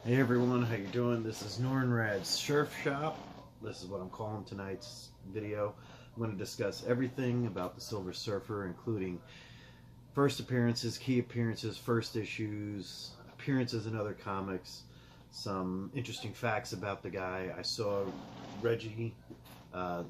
Hey everyone, how you doing? This is Norrin Radd's Surf Shop. This is what I'm calling tonight's video. I'm going to discuss everything about the Silver Surfer, including first appearances, key appearances, first issues, appearances in other comics, some interesting facts about the guy. I saw Reggie, the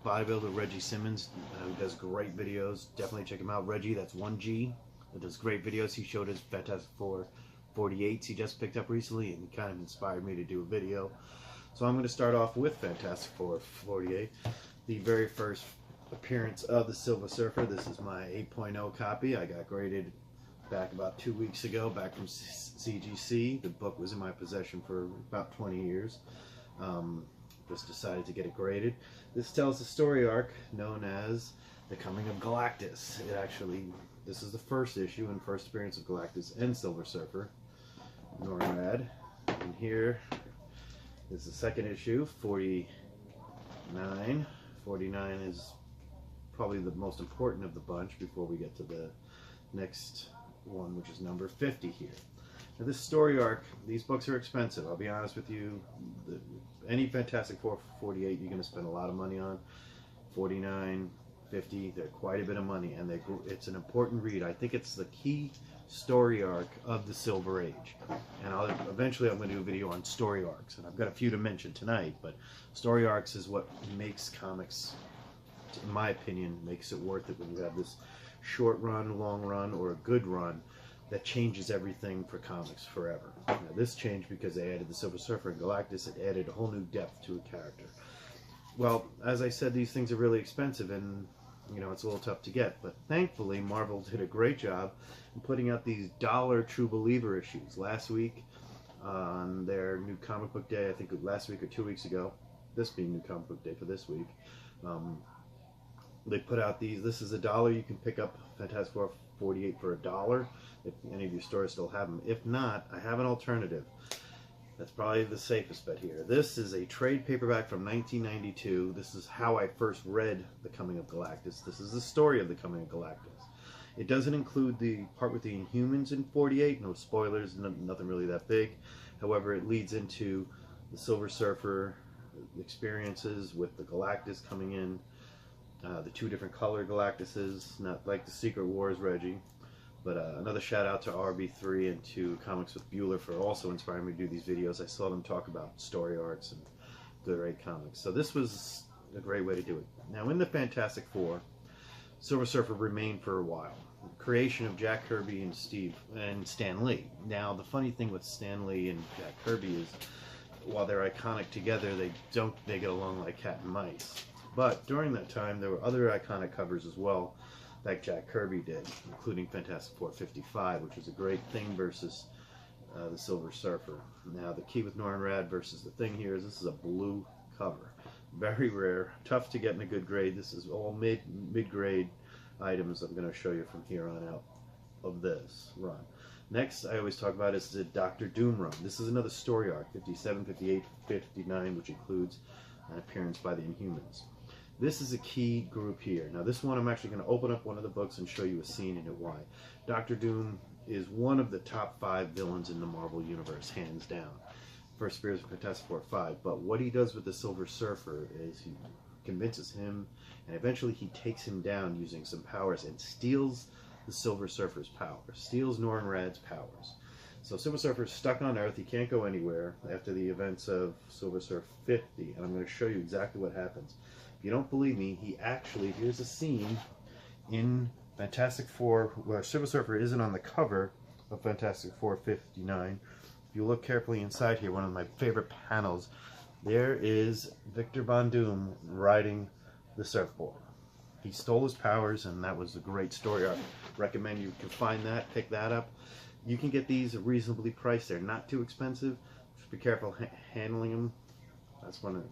bodybuilder Reggie Simmons, who does great videos. Definitely check him out. Reggie, that's 1G, who does great videos. He showed his Fantastic Four 48s he just picked up recently, and he kind of inspired me to do a video. So I'm going to start off with Fantastic Four 48, the very first appearance of the Silver Surfer. This is my 8.0 copy. I got graded back about 2 weeks ago, back from CGC. The book was in my possession for about 20 years. Just decided to get it graded. This tells the story arc known as The Coming of Galactus. This is the first issue and first appearance of Galactus and Silver Surfer, Norrin Radd. And here is the second issue, 49. 49 is probably the most important of the bunch before we get to the next one, which is number 50 here. Now this story arc, these books are expensive. I'll be honest with you. Any Fantastic Four 48 you're going to spend a lot of money on. 49, 50, they're quite a bit of money, and it's an important read. I think it's the key story arc of the Silver Age, and eventually I'm going to do a video on story arcs, and I've got a few to mention tonight, but story arcs is what makes comics, in my opinion, makes it worth it when you have this short run, long run, or a good run that changes everything for comics forever. Now, this changed because they added the Silver Surfer and Galactus. It added a whole new depth to a character. Well, as I said, these things are really expensive, and it's a little tough to get, but thankfully Marvel did a great job in putting out these $1 True Believer issues. Last week, on their new comic book day, I think last week or 2 weeks ago, this being new comic book day for this week, they put out these. This is $1. You can pick up Fantastic Four 48 for $1 if any of your stores still have them. If not, I have an alternative. That's probably the safest bet here. This is a trade paperback from 1992. This is how I first read The Coming of Galactus. This is the story of The Coming of Galactus. It doesn't include the part with the Inhumans in 48. No spoilers, nothing really that big. However, it leads into the Silver Surfer experiences with the Galactus coming in. The two different color Galactuses, not like the Secret Wars Reggie. But another shout out to RB3 and to Comics with Bueller for also inspiring me to do these videos. I saw them talk about story arcs and good great comics. So this was a great way to do it. Now in the Fantastic Four, Silver Surfer remained for a while. The creation of Jack Kirby and Stan Lee. Now the funny thing with Stan Lee and Jack Kirby is, while they're iconic together, they get along like cat and mice. But during that time, there were other iconic covers as well, like Jack Kirby did, including Fantastic Four 55, which was a great Thing versus the Silver Surfer. Now, the key with Norrin Radd versus the Thing here is this is a blue cover. Very rare, tough to get in a good grade. This is all mid-grade items I'm going to show you from here on out of this run. Next, I always talk about is the Dr. Doom run. This is another story arc, 57, 58, 59, which includes an appearance by the Inhumans. This is a key group here. Now this one I'm actually going to open up one of the books and show you a scene in it why. Dr. Doom is one of the top 5 villains in the Marvel Universe, hands down. First appears in Fantastic Four 5, but what he does with the Silver Surfer is he convinces him, and eventually he takes him down using some powers and steals the Silver Surfer's powers, steals Norrin Radd's powers. So Silver Surfer's stuck on Earth, he can't go anywhere after the events of Silver Surfer 50, and I'm going to show you exactly what happens. If you don't believe me, here's a scene in Fantastic Four where Silver Surfer isn't on the cover of Fantastic Four 59. If you look carefully inside here, one of my favorite panels, there is Victor Von Doom riding the surfboard. He stole his powers, and that was a great story. I recommend you can find that, pick that up. You can get these reasonably priced. They're not too expensive. Just be careful handling them. That's one of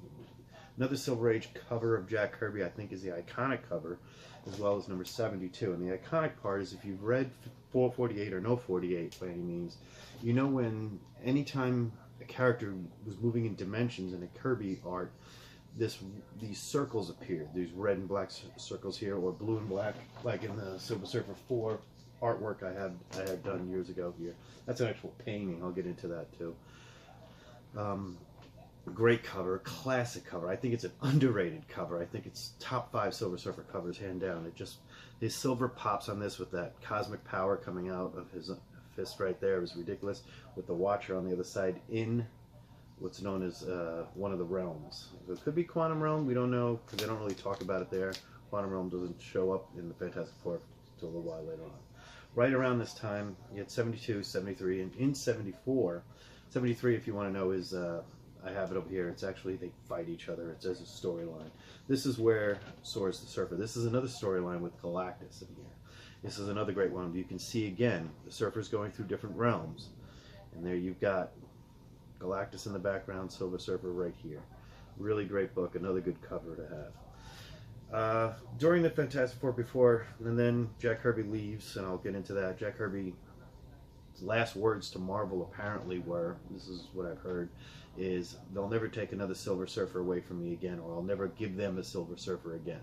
another Silver Age cover of Jack Kirby, I think, is the iconic cover, as well as number 72. And the iconic part is if you've read 448 or no 48 by any means, you know when anytime a character was moving in dimensions in a Kirby art, these circles appeared. These red and black circles here, or blue and black, like in the Silver Surfer 4 artwork I had done years ago here. That's an actual painting. I'll get into that too. Great cover, classic cover. I think it's an underrated cover. I think it's top 5 Silver Surfer covers, hand down. His silver pops on this with that cosmic power coming out of his fist right there. It was ridiculous, with the Watcher on the other side in what's known as one of the realms. It could be Quantum Realm, we don't know, because they don't really talk about it there. Quantum Realm doesn't show up in the Fantastic Four until a little while later on. Right around this time, you had 72, 73, and in 74, 73, if you want to know, is I have it over here. It's actually, they fight each other. It's as a storyline. This is where soars the Surfer. This is another storyline with Galactus in here. This is another great one. You can see again the Surfer's going through different realms, and there you've got Galactus in the background, Silver Surfer right here. Really great book. Another good cover to have. During the Fantastic Four before, and then Jack Kirby leaves, and I'll get into that. Jack Kirby's last words to Marvel apparently were, this is what I've heard, is they'll never take another Silver Surfer away from me again, or I'll never give them a Silver Surfer again.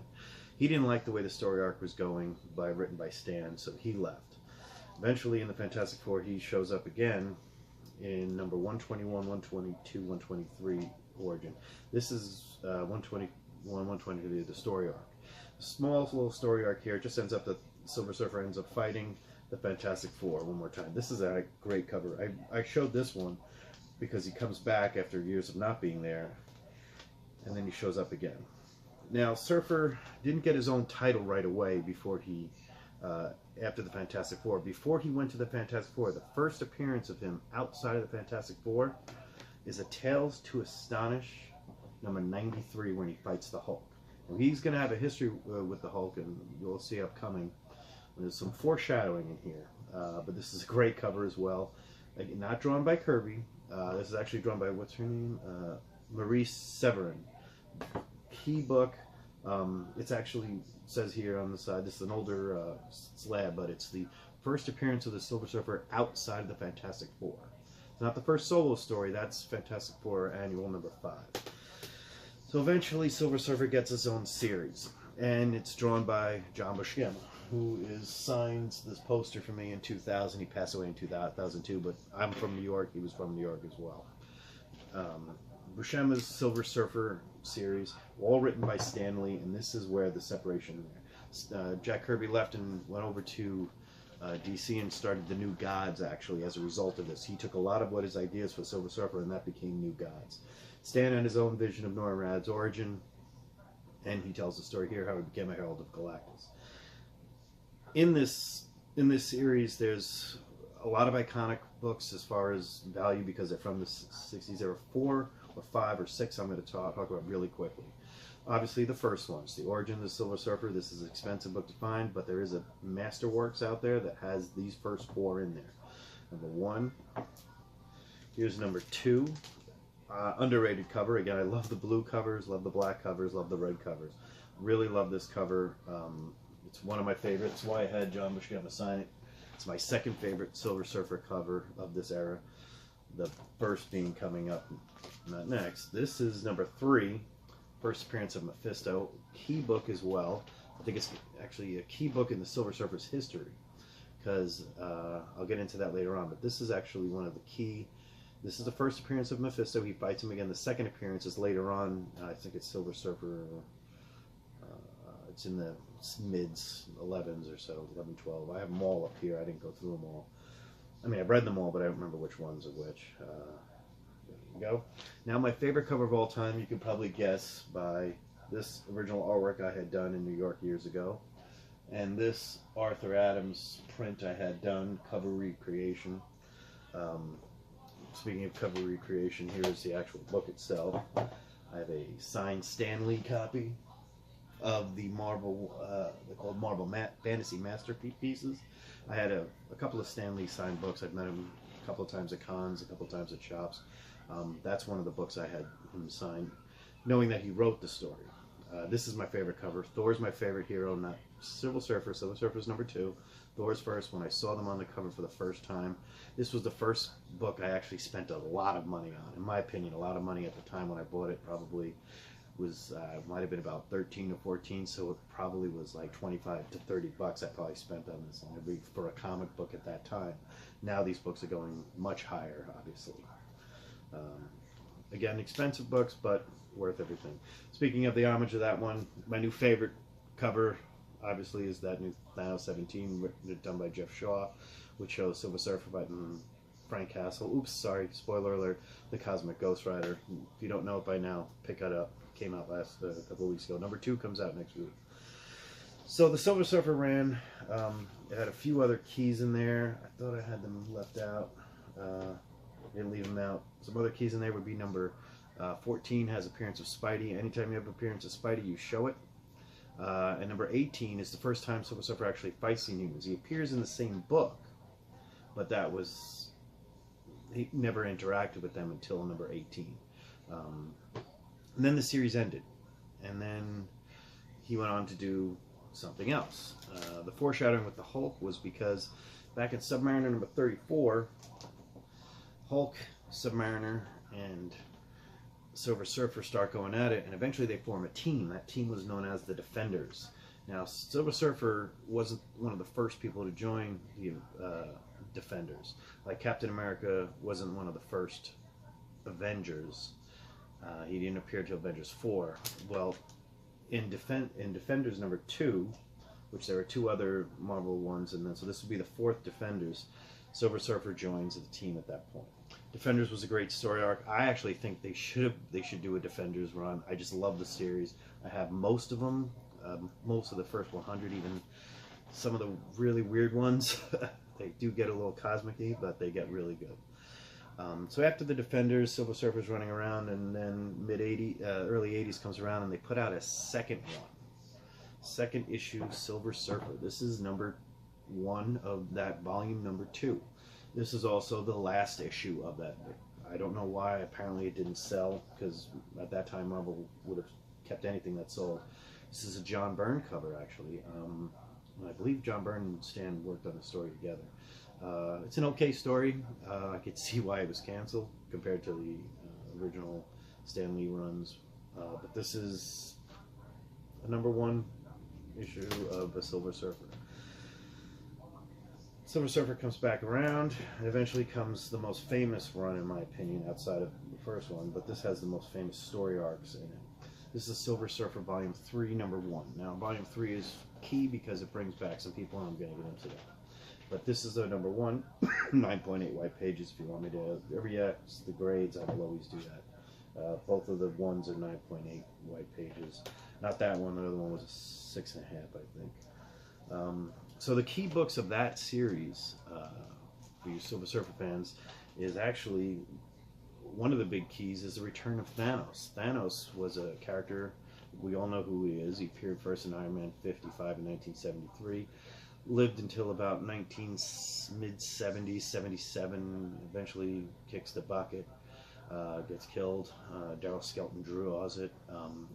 He didn't like the way the story arc was going, written by Stan, so he left. Eventually in the Fantastic Four, he shows up again in number 121, 122, 123 Origin. This is 121, 122, the story arc. Small little story arc here. It just ends up that Silver Surfer ends up fighting the Fantastic Four one more time. This is a great cover. I showed this one because he comes back after years of not being there, and then he shows up again. Now, Surfer didn't get his own title right away before he, after the Fantastic Four. Before he went to the Fantastic Four, the first appearance of him outside of the Fantastic Four is a Tales to Astonish number 93 when he fights the Hulk. And he's going to have a history with the Hulk, and you'll see upcoming. There's some foreshadowing in here, but this is a great cover as well. Not drawn by Kirby. This is actually drawn by, what's her name? Maurice Severin. Key book. It's actually, says here on the side, this is an older slab, but it's the first appearance of the Silver Surfer outside of the Fantastic Four. It's not the first solo story, that's Fantastic Four Annual number 5. So eventually Silver Surfer gets his own series, and it's drawn by John Buscema, who signs this poster for me in 2000. He passed away in 2002, but I'm from New York. He was from New York as well. Buscema's Silver Surfer series, all written by Stan Lee, and this is where the separation there. Jack Kirby left and went over to DC and started the New Gods, actually, as a result of this. He took a lot of what his ideas for Silver Surfer, and that became New Gods. Stan had his own vision of Norrin Radd's origin, and he tells the story here how he became a Herald of Galactus. In this series, there's a lot of iconic books as far as value because they're from the 60s. There are 4 or 5 or 6 I'm going to talk about really quickly. Obviously, the first one's The Origin of the Silver Surfer. This is an expensive book to find, but there is a Masterworks out there that has these first 4 in there. Number 1. Here's number 2. Underrated cover. Again, I love the blue covers, love the black covers, love the red covers. Really love this cover. It's one of my favorites. Why I had John Buscema sign it. It's my second favorite Silver Surfer cover of this era. The first being coming up not next. This is number 3. First appearance of Mephisto. Key book as well. I think it's actually a key book in the Silver Surfer's history, because I'll get into that later on. But this is actually one of the key. This is the first appearance of Mephisto. He fights him again. The second appearance is later on. I think it's Silver Surfer. It's in the mids 11s or so, 11, 12. I have them all up here. I didn't go through them all. I mean, I've read them all, but I don't remember which ones are which. There you go. Now, my favorite cover of all time, you can probably guess by this original artwork I had done in New York years ago, and this Arthur Adams print I had done, cover recreation. Speaking of cover recreation, here is the actual book itself. I have a signed Stan Lee copy of the Marvel, they're called Marvel Fantasy Masterpieces. I had a couple of Stan Lee signed books. I've met him a couple of times at cons, a couple of times at shops. That's one of the books I had him sign, knowing that he wrote the story. This is my favorite cover. Thor's my favorite hero, not Silver Surfer. Silver Surfer's number 2. Thor's first. When I saw them on the cover for the first time, this was the first book I actually spent a lot of money on. In my opinion, a lot of money at the time when I bought it. Probably was might have been about 13 or 14, so it probably was like 25 to 30 bucks I probably spent on this, and for a comic book at that time. Now these books are going much higher, obviously. Again, expensive books, but worth everything. Speaking of the homage of that one, my new favorite cover, obviously, is that new Thanos 17, done by Jeff Shaw, which shows Silver Surfer fighting Frank Castle. Oops, sorry, spoiler alert, the Cosmic Ghost Rider. If you don't know it by now, pick it up. Came out last a couple of weeks ago. Number 2 comes out next week. So the Silver Surfer ran. It had a few other keys in there. I thought I had them left out. Didn't leave them out. Some other keys in there would be number 14 has appearance of Spidey. Anytime you have appearance of Spidey, you show it. And number 18 is the first time Silver Surfer actually fights the Inhumans. He appears in the same book, but he never interacted with them until number 18. And then the series ended, and then he went on to do something else. The foreshadowing with the Hulk was because back in Submariner number 34, Hulk, Submariner, and Silver Surfer start going at it, and eventually they form a team. That team was known as the Defenders. Now, Silver Surfer wasn't one of the first people to join the Defenders. Like Captain America wasn't one of the first Avengers. He didn't appear till Avengers 4. Well, in Defenders number 2, which there were 2 other Marvel ones, and then so this would be the 4th Defenders, Silver Surfer joins the team at that point. Defenders was a great story arc. I actually think they should do a Defenders run. I just love the series. I have most of them, most of the first 100, even some of the really weird ones. They do get a little cosmic-y, but they get really good. So after the Defenders, Silver Surfer's running around, and then early 80s comes around, and they put out a second one. Second issue, Silver Surfer. This is number 1 of that volume number 2. This is also the last issue of that. I don't know why. Apparently it didn't sell, because at that time Marvel would have kept anything that sold. This is a John Byrne cover, actually. I believe John Byrne and Stan worked on the story together. It's an okay story. I could see why it was canceled compared to the original Stan Lee runs. But this is a number 1 issue of the Silver Surfer. Silver Surfer comes back around, and eventually comes the most famous run, in my opinion, outside of the first one, but this has the most famous story arcs in it. This is Silver Surfer Volume 3, Number 1. Now, Volume 3 is key because it brings back some people, and I'm going to get into that. But this is the number 1, 9.8 white pages, if you want me to. The grades, I will always do that. Both of the ones are 9.8 white pages. Not that one, the other one was a 6.5, I think. So the key books of that series, for you Silver Surfer fans, is actually one of the big keys is the return of Thanos. Thanos was a character, we all know who he is. He appeared first in Iron Man 55 in 1973, lived until about mid-70s, 77, eventually kicks the bucket, gets killed. Daryl Skelton draws it.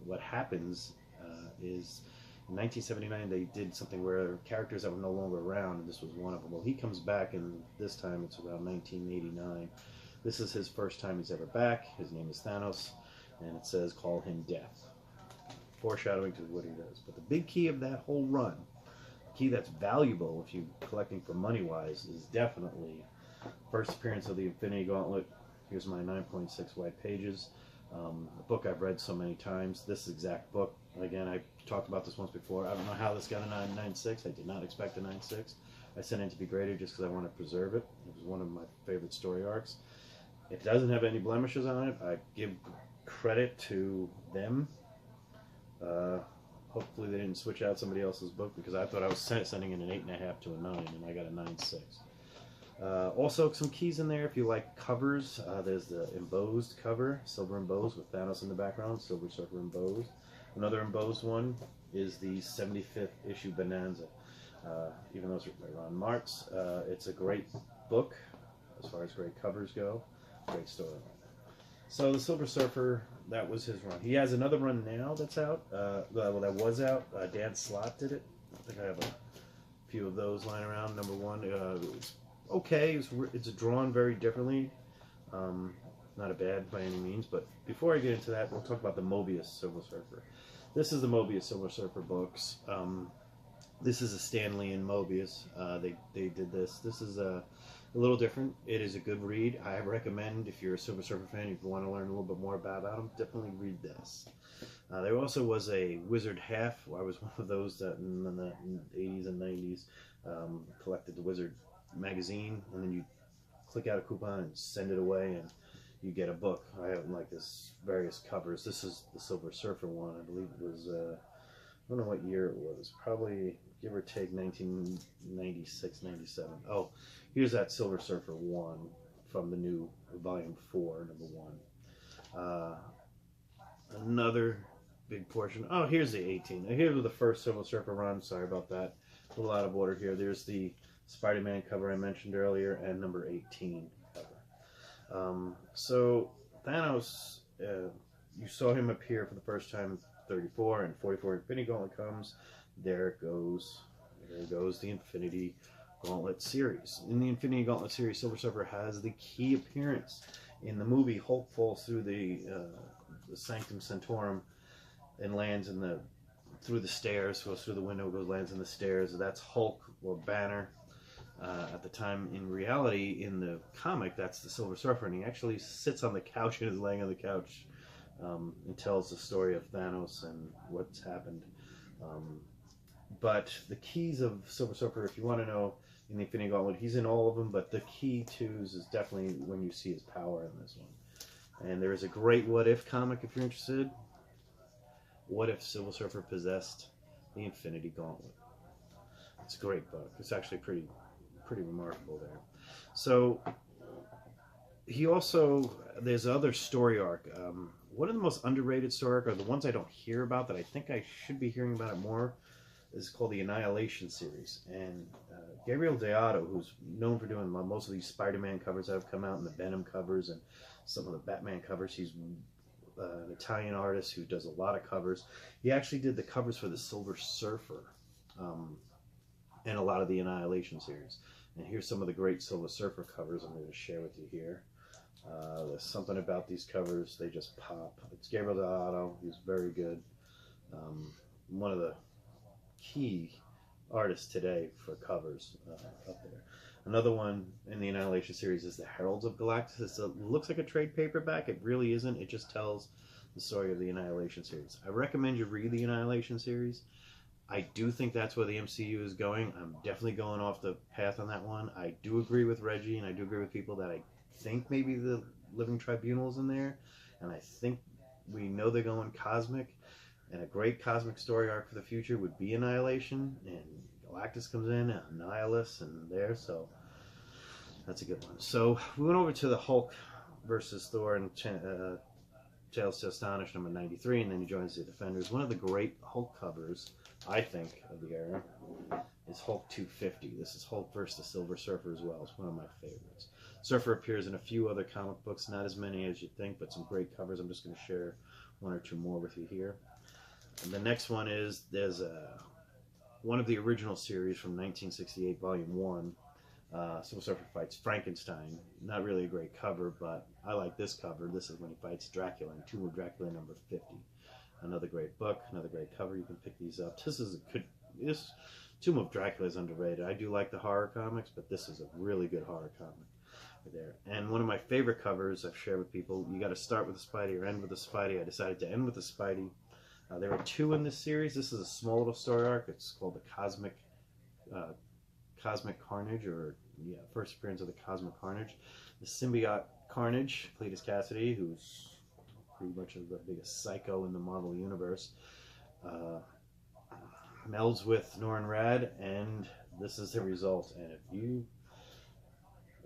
What happens is in 1979, they did something where characters that were no longer around, and this was one of them. Well, he comes back, and this time it's around 1989. This is his first time he's ever back. His name is Thanos, and it says, "Call him Death." Foreshadowing to what he does. But the big key of that whole run, the key that's valuable if you're collecting for money-wise, is definitely first appearance of the Infinity Gauntlet. Here's my 9.6 white pages. A book I've read so many times. This exact book, again, I talked about this once before. I don't know how this got a 9.6. I did not expect a 9.6. I sent it to be graded just because I want to preserve it. It was one of my favorite story arcs. It doesn't have any blemishes on it. I give credit to them. Hopefully they didn't switch out somebody else's book, because I thought I was sending in an 8.5 to a 9, and I got a 9.6. Also, some keys in there if you like covers. There's the embossed cover, silver embossed with Thanos in the background, Silver Surfer embossed. Another embossed one is the 75th issue Bonanza. Even though it's written by Ron Martz, it's a great book as far as great covers go. Great storyline. So the Silver Surfer, that was his run. He has another run now that's out. Well, that was out. Dan Slott did it. I think I have a few of those lying around. Number 1, it's okay. It's drawn very differently. Not a bad by any means. But before I get into that, we'll talk about the Mobius Silver Surfer. This is the Mobius Silver Surfer books. This is a Stanley and Mobius. They did this. This is a little different. It is a good read. I recommend, if you're a Silver Surfer fan, if you want to learn a little bit more about them, definitely read this. There also was a Wizard Half. I was one of those that in the 80s and 90s collected the Wizard magazine, and then you click out a coupon and send it away, and you get a book. I have like this various covers. This is the Silver Surfer one. I believe it was, I don't know what year it was. Probably, give or take, 1996, 97. Oh, here's that Silver Surfer 1 from the new Volume 4, number 1. Another big portion. Oh, here's the 18. Here's the first Silver Surfer run. Sorry about that. A little out of order here. There's the Spider-Man cover I mentioned earlier, and number 18 cover. So Thanos, you saw him appear for the first time in 34, and 44 Infinity Gauntlet comes. There it goes. There goes the Infinity Gauntlet series. In the Infinity Gauntlet series, Silver Surfer has the key appearance. In the movie, Hulk falls through the Sanctum Sanctorum and lands in through the stairs, goes through the window, lands in the stairs. That's Hulk or Banner. At the time, in reality, in the comic, that's the Silver Surfer, and he actually sits on the couch and is laying on the couch and tells the story of Thanos and what's happened. But the keys of Silver Surfer, if you want to know, in the Infinity Gauntlet, he's in all of them, but the key twos is definitely when you see his power in this one. And there is a great What If comic if you're interested. What if Silver Surfer possessed the Infinity Gauntlet? It's a great book. It's actually pretty remarkable there. So he also, there's other story arc. One of the most underrated story arc, or the ones I don't hear about that I think I should be hearing about it more, is called the Annihilation series. And Gabriel Deodato, who's known for doing most of these Spider-Man covers that have come out, and the Venom covers, and some of the Batman covers. He's an Italian artist who does a lot of covers. He actually did the covers for the Silver Surfer and a lot of the Annihilation series. And here's some of the great Silver Surfer covers I'm going to share with you here. There's something about these covers, they just pop. It's Gabriel Deodato. He's very good. One of the key artists today for covers up there. Another one in the Annihilation series is the Heralds of Galactus. It looks like a trade paperback. It really isn't. It just tells the story of the Annihilation series. I recommend you read the Annihilation series. I do think that's where the MCU is going. I'm definitely going off the path on that one. I do agree with Reggie, and I do agree with people that I think maybe the Living Tribunal is in there. And I think we know they're going cosmic. And a great cosmic story arc for the future would be Annihilation. And Galactus comes in, and Annihilus, and there. So that's a good one. So we went over to the Hulk versus Thor and Tales to Astonish number 93, and then he joins the Defenders. One of the great Hulk covers, I think, of the era is Hulk 250. This is Hulk versus the Silver Surfer as well. It's one of my favorites. Surfer appears in a few other comic books, not as many as you'd think, but some great covers. I'm just going to share one or two more with you here. And the next one is, there's one of the original series from 1968, Volume 1. Silver Surfer fights Frankenstein. Not really a great cover, but I like this cover. This is when he fights Dracula in Tomb of Dracula number 50. Another great book, another great cover. You can pick these up. This Tomb of Dracula is underrated. I do like the horror comics, but this is a really good horror comic right there. And one of my favorite covers I've shared with people, you got to start with the Spidey or end with the Spidey. I decided to end with the Spidey. There are two in this series. This is a small little story arc. It's called the Cosmic Carnage, or first appearance of the Cosmic Carnage. The symbiote Carnage, Cletus Cassidy, who's pretty much the biggest psycho in the Marvel Universe, melds with Norrin Radd, and this is the result. And if you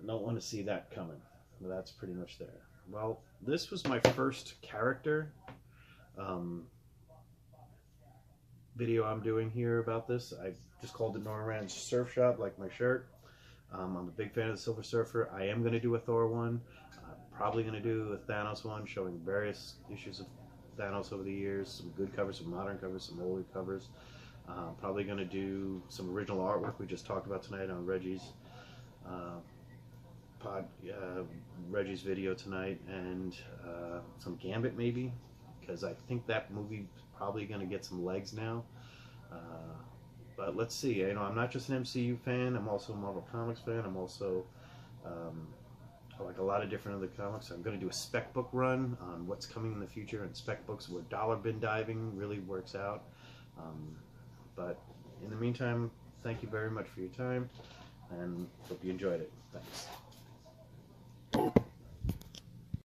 don't want to see that coming, well, that's pretty much there. Well, this was my first character video I'm doing here about this. I just called it Norrin Radd's Surf Shop, like my shirt. I'm a big fan of the Silver Surfer. I am going to do a Thor one. I'm probably going to do a Thanos one, showing various issues of Thanos over the years. Some good covers, some modern covers, some older covers. Probably going to do some original artwork we just talked about tonight on Reggie's Reggie's video tonight, and some Gambit maybe, because I think that movie's probably going to get some legs now. But let's see. You know, I'm not just an MCU fan. I'm also a Marvel Comics fan. I'm also I like a lot of different other comics. I'm going to do a spec book run on what's coming in the future and spec books where dollar bin diving really works out. But in the meantime, thank you very much for your time, and hope you enjoyed it. Thanks.